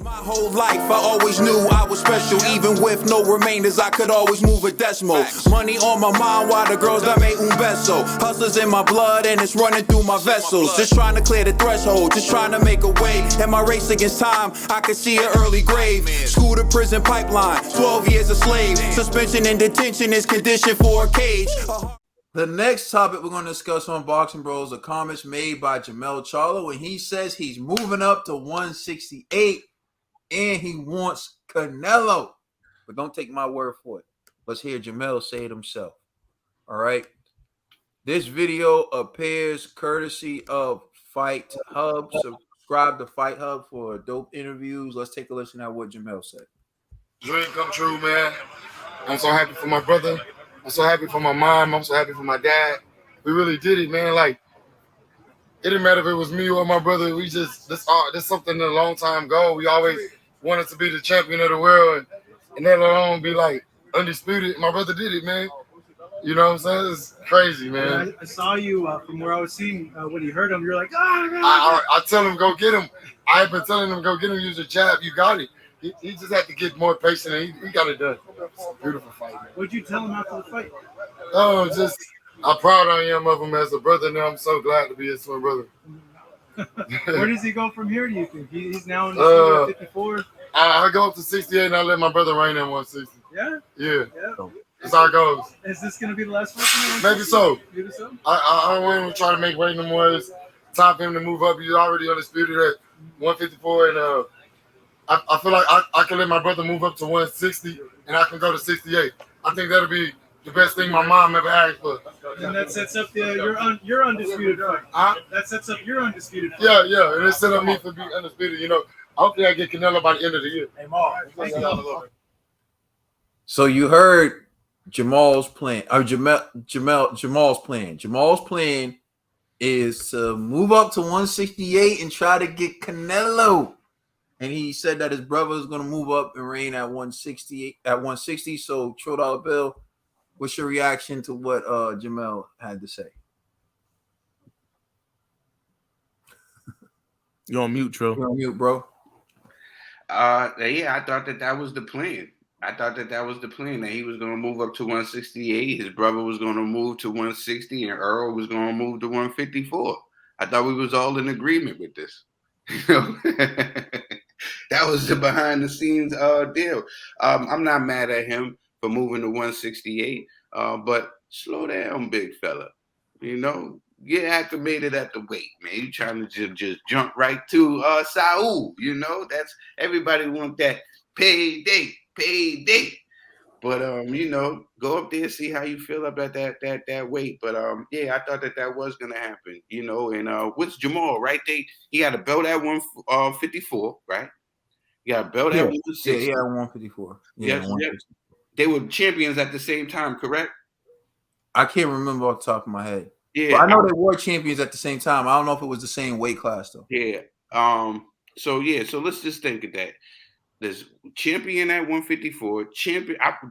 My whole life, I always knew I was special. Even with no remainders, I could always move a decimal. Money on my mind while the girls that made un beso. Hustlers in my blood and it's running through my vessels. Just trying to clear the threshold, just trying to make a way. In my race against time, I could see an early grave. School to prison pipeline, 12 years a slave. Suspension and detention is conditioned for a cage. The next topic we're going to discuss on Boxing Bros are comments made by Jermall Charlo, and he says he's moving up to 168 and he wants Canelo. But don't take my word for it. Let's hear Jermall say it himself. All right. This video appears courtesy of Fight Hub. Subscribe to Fight Hub for dope interviews. Let's take a listen at what Jermall said. Dream come true, man. I'm so happy for my brother. I'm so happy for my mom. I'm so happy for my dad. We really did it, man. Like, it didn't matter if it was me or my brother. We just, this something a long time ago. We always wanted to be the champion of the world and let alone be like undisputed. My brother did it, man. You know what I'm saying? It's crazy, man. I saw you from where I was seeing when you heard him. You're like, I tell him, go get him. I've been telling him, go get him, use a jab. You got it. He just had to get more patient, and he got it done. Beautiful fight, man. What'd you tell him after the fight? Oh, just how proud I am of him as a brother. Now I'm so glad to be his twin brother. Where does he go from here, do you think? He's now in the 54? I go up to 68, and I let my brother reign at 160. Yeah? Yeah. That's how it goes. Is this going to be the last fight? Maybe so. Maybe so? I don't want him to try to make weight no more. It's time for him to move up. He's already undisputed at 154, and I feel like I can let my brother move up to 160, and I can go to 68. I think that'll be the best thing my mom ever asked for. And that sets up your undisputed fight. That sets up your undisputed fight. Yeah, and it set up me for being undisputed. You know, hopefully I get Canelo by the end of the year. Hey, Mark. So you heard Jermall's plan, or Jermall's plan. Jermall's plan is to move up to 168 and try to get Canelo. And he said that his brother is going to move up and reign at 160. So, $1 bill, what's your reaction to what Jermall had to say? You're on mute, Trill. You're on mute, bro. Yeah, I thought that was the plan. That he was going to move up to 168. His brother was going to move to 160, and Earl was going to move to 154. I thought we was all in agreement with this. You know? That was the behind the scenes deal. I'm not mad at him for moving to 168, but slow down, big fella. You know, get acclimated at the weight, man. You trying to just jump right to Saul. You know, that's everybody want that payday. But you know, go up there, see how you feel about that weight. But yeah, I thought that was gonna happen. You know, and what's Jermall, right? He had a belt at 154, right? He got a belt at 160. Yeah, he had 154. Yeah, they were champions at the same time, correct? I can't remember off the top of my head. Yeah, but I know they were champions at the same time. I don't know if it was the same weight class though. Yeah. So let's just think of that. There's champion at 154.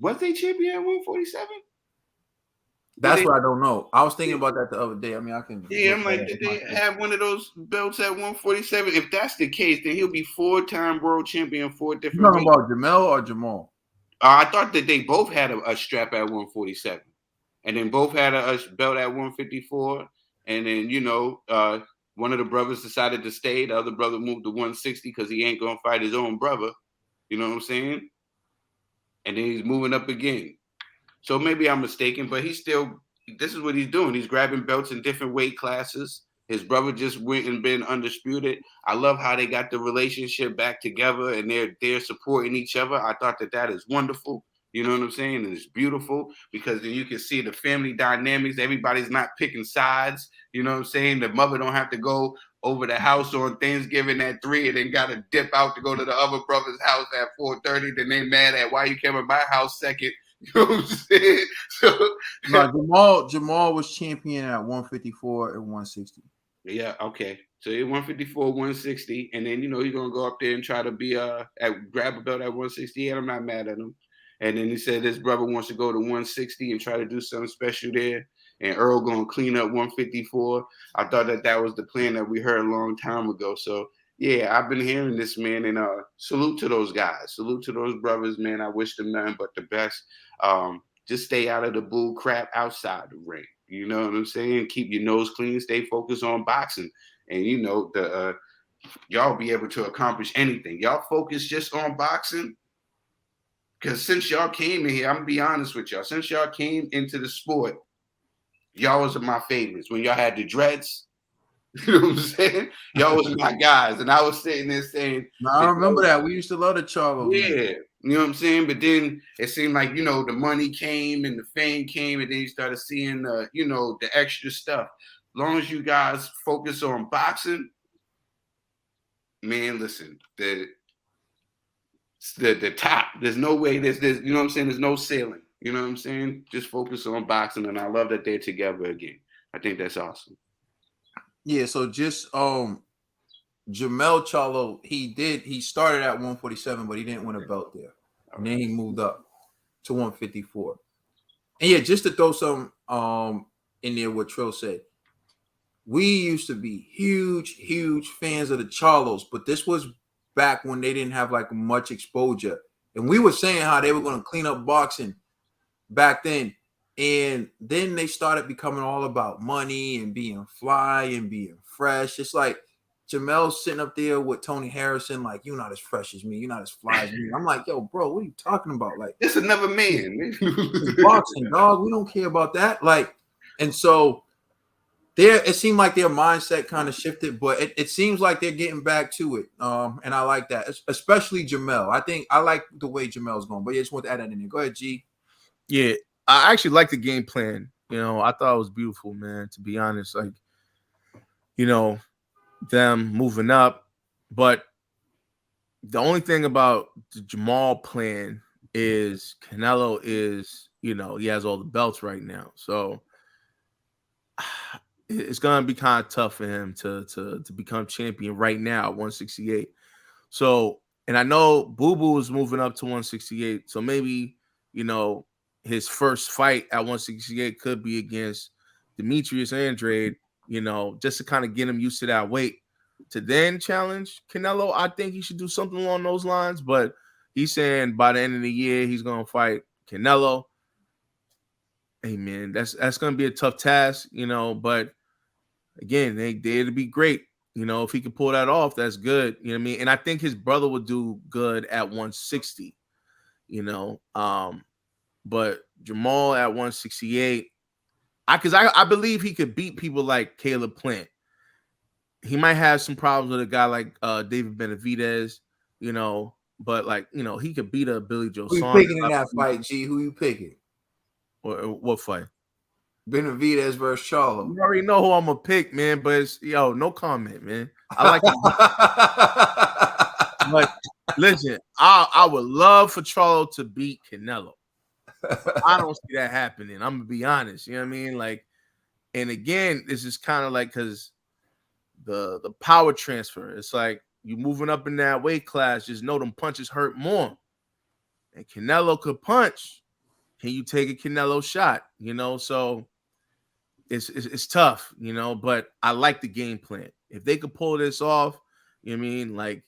Was they champion at 147? That's what I don't know. I was thinking about that the other day. I mean, I can. Yeah, I'm like, did they have one of those belts at 147? If that's the case, then he'll be 4-time world champion, 4 different. You talking about Jermall or Jermall? I thought that they both had a strap at 147, and then both had a belt at 154, and then you know, one of the brothers decided to stay. The other brother moved to 160 because he ain't gonna fight his own brother. You know what I'm saying? And then he's moving up again. So maybe I'm mistaken, but this is what he's doing. He's grabbing belts in different weight classes. His brother just went and been undisputed. I love how they got the relationship back together and they're supporting each other. I thought that is wonderful. You know what I'm saying? And it's beautiful because then you can see the family dynamics. Everybody's not picking sides. You know what I'm saying? The mother don't have to go over the house on Thanksgiving at 3 and then got to dip out to go to the other brother's house at 4:30. Then they mad at why you came at my house second. You know what I'm saying? So, no, Jermall was champion at 154 and 160. Yeah, okay. So 154, 160, and then you know he's gonna go up there and try to be grab a belt at 168. I'm not mad at him. And then he said his brother wants to go to 160 and try to do something special there. And Earl gonna clean up 154. I thought that was the plan that we heard a long time ago. So yeah, I've been hearing this, man, and salute to those guys. Salute to those brothers, man. I wish them nothing but the best. Just stay out of the bull crap outside the ring. You know what I'm saying? Keep your nose clean. Stay focused on boxing, and you know y'all be able to accomplish anything. Y'all focus just on boxing. Because since y'all came in here, I'm gonna be honest with y'all. Since y'all came into the sport, y'all was my favorites. When y'all had the dreads, you know what I'm saying? Y'all was my guys, and I was sitting there saying, Now, I remember that. We used to love the Charlo. yeah, Man. you know what I'm saying? But then it seemed like, you know, the money came and the fame came, and then you started seeing you know, the extra stuff. As long as you guys focus on boxing, man, listen, the top. There's no way there's you know what I'm saying? There's no ceiling. You know what I'm saying? Just focus on boxing, and I love that they're together again. I think that's awesome. Yeah, so just Jermall Charlo, he started at 147, but he didn't win a belt there. And then he moved up to 154. And yeah, just to throw some in there what Trill said. We used to be huge fans of the Charlos, but this was back when they didn't have like much exposure. And we were saying how they were going to clean up boxing back then. And then they started becoming all about money and being fly and being fresh. It's like Jermell's sitting up there with Tony Harrison, like, you're not as fresh as me. You're not as fly as me. I'm like, yo, bro, what are you talking about? Like, it's another man. It's boxing, dog. We don't care about that. Like, and so it seemed like their mindset kind of shifted, but it seems like they're getting back to it. And I like that, especially Jermall. I like the way Jermell's going, but I just want to add that in there. Go ahead, G. Yeah, I actually like the game plan. You know, I thought it was beautiful, man, to be honest. Like, you know, them moving up. But the only thing about the Jermall plan is Canelo is, you know, he has all the belts right now. So it's going to be kind of tough for him to become champion right now at 168. So, and I know Boo Boo is moving up to 168. So maybe, you know, his first fight at 168 could be against Demetrius Andrade, you know, just to kind of get him used to that weight. To then challenge Canelo, I think he should do something along those lines. But he's saying by the end of the year, he's going to fight Canelo. Hey, man, that's going to be a tough task, you know. But, again, it'd be great. You know, if he could pull that off, that's good. You know what I mean? And I think his brother would do good at 160, you know. But Jermall at 168, because I believe he could beat people like Caleb Plant. He might have some problems with a guy like David Benavidez, you know, but like, you know, he could beat a Billy Joe Saunders. Who you picking in that fight, G? Who you picking? What fight? Benavidez versus Charlo. You already know who I'm gonna pick, man. But it's, no comment, man. I like it. But listen, I would love for Charlo to beat Canelo. I don't see that happening. I'm gonna be honest. You know what I mean? Like, and again, this is kind of like because the power transfer. It's like you moving up in that weight class. Just know them punches hurt more. And Canelo could punch. Can you take a Canelo shot? You know, so it's tough, you know, but I like the game plan. If they could pull this off, you know what I mean? Like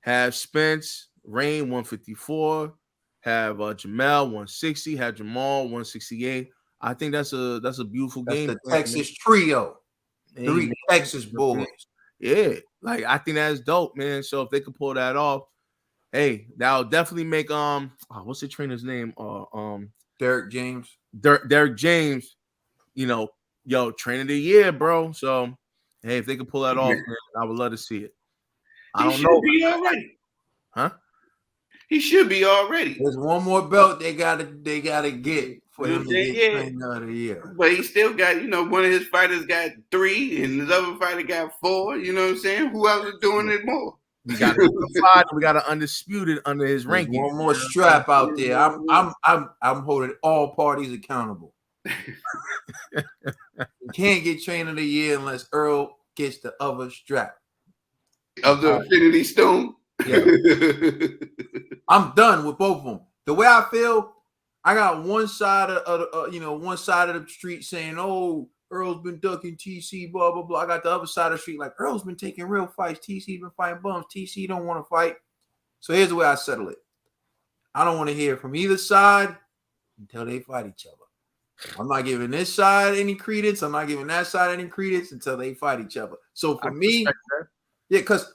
have Spence, Reign 154, have Jermall 160, have Jermall 168. I think that's a beautiful game. The Texas trio. Three Texas boys. Yeah, like I think that's dope, man. So if they could pull that off, hey, that'll definitely make what's the trainer's name? Derek James. Derek James, you know, trainer of the year, bro. So hey, if they could pull that off, man, I would love to see it. I don't know. Be all right. Huh? He should be already. There's one more belt they gotta get for him to get trainer of the year. But he still got, you know, one of his fighters got 3 and his other fighter got 4. You know what I'm saying? Who else is doing it more? We got an undisputed under his ranking. One more strap out there. I'm holding all parties accountable. You can't get trainer of the year unless Earl gets the other strap of the Infinity Stone. Yeah. I'm done with both of them. The way I feel, I got one side of the street saying, "Oh, Earl's been ducking TC, blah, blah, blah. I got the other side of the street, like, Earl's been taking real fights. TC been fighting bums. TC don't want to fight. So here's the way I settle it. I don't want to hear from either side until they fight each other. I'm not giving this side any credence. I'm not giving that side any credence until they fight each other. So for me, yeah, because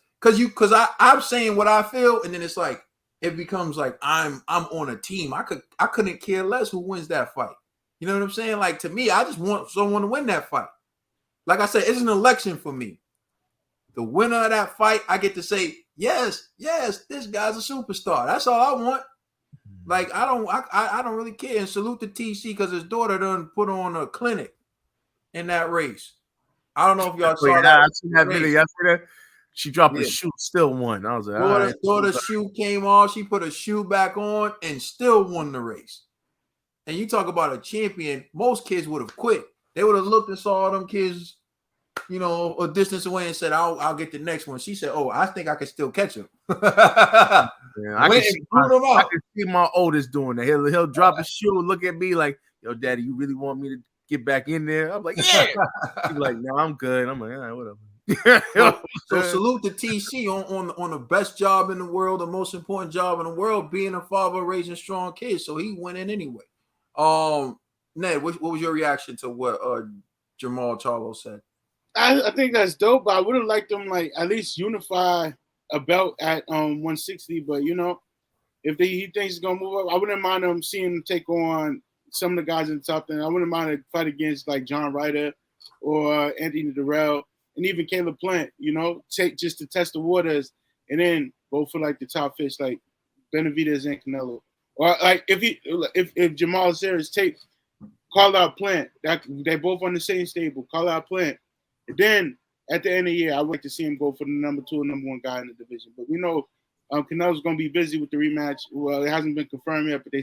I'm saying what I feel, and then it's like it becomes like I'm on a team. I couldn't care less who wins that fight. You know what I'm saying? Like, to me, I just want someone to win that fight. Like I said, it's an election for me. The winner of that fight, I get to say, yes, this guy's a superstar. That's all I want. Like, I don't really care. And salute to TC because his daughter done put on a clinic in that race. I don't know if y'all saw that. I seen that video yesterday. She dropped a shoe, still won. I was like, daughter's shoe came off. She put a shoe back on and still won the race. And you talk about a champion, most kids would have quit. They would have looked and saw them kids, you know, a distance away and said, I'll get the next one. She said, oh, I think I can still catch him. I can see my oldest doing that. He'll drop a shoe and look at me like, yo, daddy, you really want me to get back in there? I'm like, yeah. He's like, no, I'm good. I'm like, all right, whatever. So salute to TC on the best job in the world, the most important job in the world, being a father, raising strong kids. So he went in anyway. Ned, what was your reaction to what Jermall Charlo said? I think that's dope, but I would have liked them like at least unify a belt at 160. But you know, if he thinks he's gonna move up, I wouldn't mind him seeing him take on some of the guys in the top 10. I wouldn't mind a fight against like John Ryder or Anthony Durrell and even Caleb Plant. You know, just to test the waters and then go for like the top fish like Benavidez and Canelo. Or like if Jamal is serious, call out Plant. They're both on the same stable. Call out Plant. And then at the end of the year, I would like to see him go for the number 2 or number 1 guy in the division. But we know Canelo's going to be busy with the rematch. Well, it hasn't been confirmed yet, but they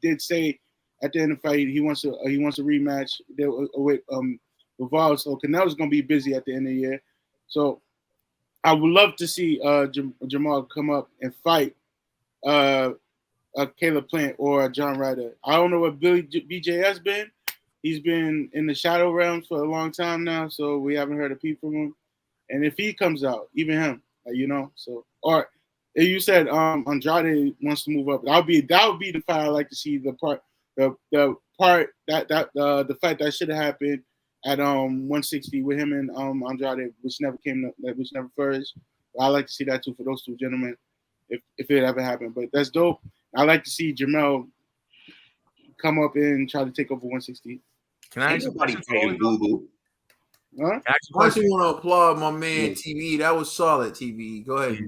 did say at the end of the fight he wants a rematch with Val. So Canelo's going to be busy at the end of the year. So I would love to see Jamal come up and fight Caleb Plant or John Ryder. I don't know what BJ has been. He's been in the shadow realm for a long time now, so we haven't heard a peep from him. And if he comes out, even him, you know, so or if you said Andrade wants to move up, that would be the fight I like to see. The fight that should have happened at 160 with him and Andrade, which never flourished. I like to see that too for those two gentlemen, if it ever happened. But that's dope. I like to see Jermall come up and try to take over 160. Can I ask somebody fighting Boo Boo? Huh? I actually want to applaud my man TV. That was solid, TV. Go ahead.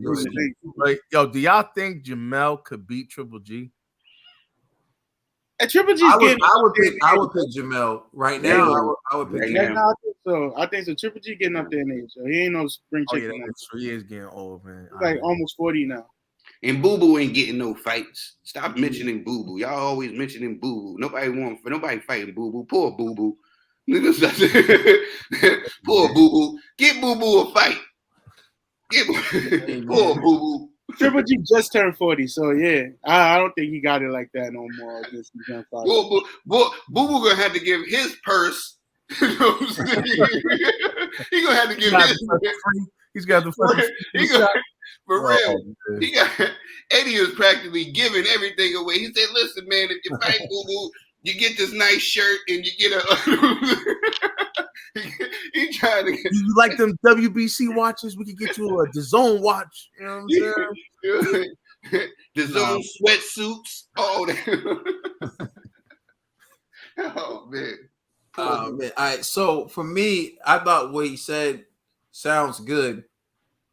Like, yo, do y'all think Jermall could beat Triple G? At Triple G, I would pick Jermall right now. I would pick Jermall. I think so. Triple G getting up there in age. So he ain't no spring chicken. He is getting old, man. He's like almost 40 now. And Boo Boo ain't getting no fights. Stop mentioning Boo Boo. Y'all always mentioning Boo Boo. Nobody fighting Boo Boo. Poor Boo Boo. Poor Boo Boo. Get Boo Boo a fight. Poor Boo Boo. Triple G just turned 40, so yeah, I don't think he got it like that no more. Boo Boo gonna have to give his purse. You know what I'm saying? He gonna have to give his. He's got the first. For real, Eddie is practically giving everything away. He said, "Listen, man, if you fight Boo Boo, you get this nice shirt and you get a." He trying to get. You like them WBC watches? We could get you a DAZN watch. You know what I'm saying? DAZN sweatsuits. Oh, oh man. Oh man. All right. So for me, I thought what he said sounds good.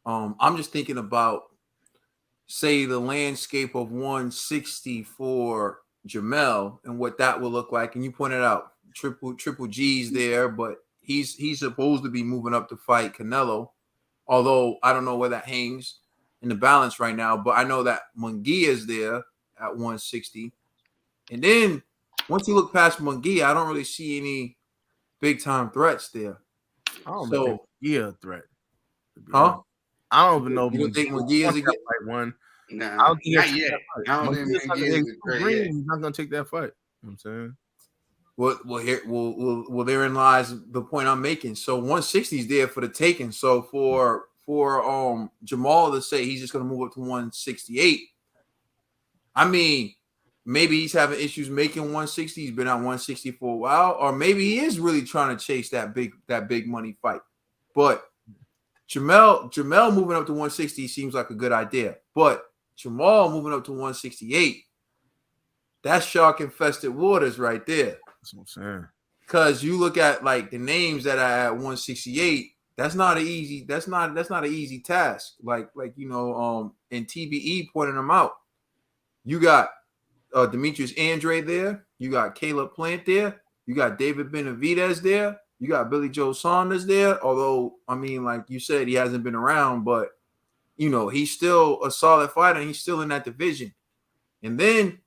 I'm just thinking about, say, the landscape of 160 for Jermall and what that will look like. And you pointed out Triple G's there, but he's supposed to be moving up to fight Canelo. Although I don't know where that hangs in the balance right now, but I know that Munguia is there at 160. And then once you look past Munguia, I don't really see any big time threats there. I don't know. Yeah, threat. Huh? I don't even know. You don't think Munguia is a good one? Nah, not yet. I don't think He's not going to take that fight. You know what I'm saying? Well, therein lies the point I'm making. So 160 is there for the taking. So for Jermall to say he's just going to move up to 168, I mean, maybe he's having issues making 160. He's been at 160 for a while, or maybe he is really trying to chase that big money fight. But Jermall moving up to 160 seems like a good idea. But Jermall moving up to 168, that's shark infested waters right there. That's what I'm saying. Because you look at like the names that are at 168, that's not an easy task. Like and TBE pointing them out. You got Demetrius Andrade there. You got Caleb Plant there. You got David Benavidez there. You got Billy Joe Saunders there. Although, I mean, like you said, he hasn't been around, but he's still a solid fighter. And he's still in that division. And then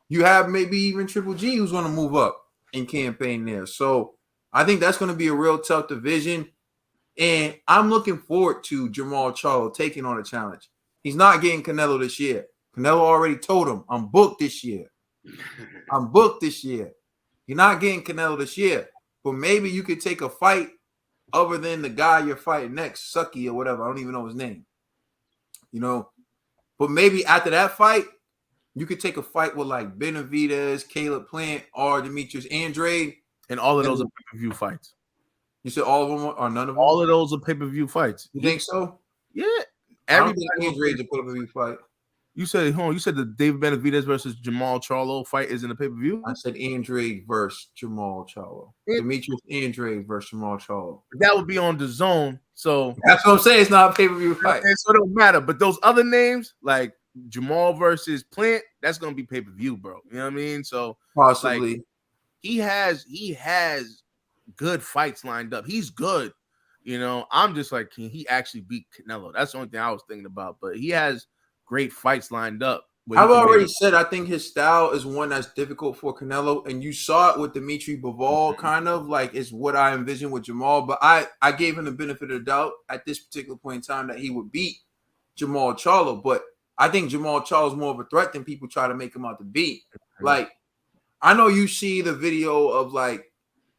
you have maybe even Triple G who's going to move up and campaign there. So I think that's going to be a real tough division. And I'm looking forward to Jermall Charlo taking on a challenge. He's not getting Canelo this year. Canelo already told him, I'm booked this year. I'm booked this year. You're not getting Canelo this year. But maybe you could take a fight other than the guy you're fighting next, Sucky or whatever. I don't even know his name. But maybe after that fight, you could take a fight with like Benavidez, Caleb Plant, or Demetrius Andrade. And all of those are pay-per-view fights. You said all of them or none of them? All of those are pay-per-view fights. You think so? Yeah. Everybody Andrade's a pay-per-view fight. You said the David Benavidez versus Jermall Charlo fight is in the pay-per-view? I said Andrade versus Jermall Charlo. Demetrius Andrade versus Jermall Charlo. That would be on the zone. So that's what I'm saying. It's not a pay-per-view fight. So it don't matter. But those other names, like Jermall versus Plant, that's gonna be pay-per-view, bro. You know what I mean? So possibly like, he has good fights lined up. He's good. I'm just like, can he actually beat Canelo? That's the only thing I was thinking about. But he has great fights lined up. I've already said I think his style is one that's difficult for Canelo, and you saw it with Dimitri Bivol, kind of like is what I envisioned with Jermall. But I gave him the benefit of the doubt at this particular point in time that he would beat Jermall Charlo. But I think Jermall Charlo is more of a threat than people try to make him out to be. Like, I know you see the video of like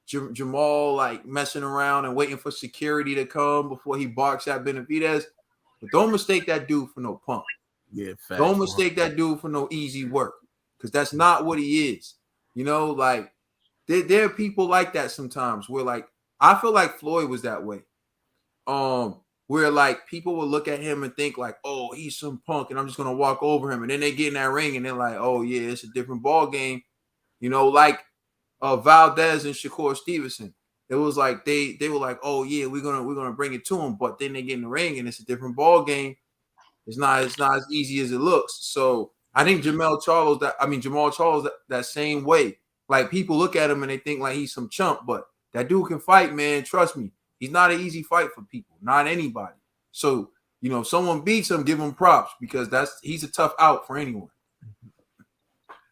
Jermall like messing around and waiting for security to come before he barks at Benavidez, but don't mistake that dude for no punk. Yeah, facts. Don't mistake that dude for no easy work, because that's not what he is. Like there are people like that sometimes. Where like I feel like Floyd was that way. Where like people will look at him and think like, oh, he's some punk, and I'm just gonna walk over him, and then they get in that ring and they're like, oh yeah, it's a different ball game. Like Valdez and Shakur Stevenson. It was like they were like, oh yeah, we're gonna bring it to him, but then they get in the ring and it's a different ball game. It's not as easy as it looks. So I think Jermall Charlo's that same way. Like people look at him and they think like he's some chump, but that dude can fight, man. Trust me, he's not an easy fight for people, not anybody. So if someone beats him, give him props, because he's a tough out for anyone.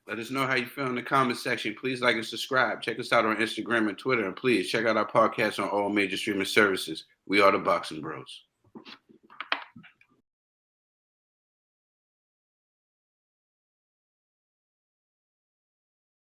Let us know how you feel in the comment section. Please like and subscribe. Check us out on Instagram and Twitter. And please check out our podcast on all major streaming services. We are the Boxing Bros.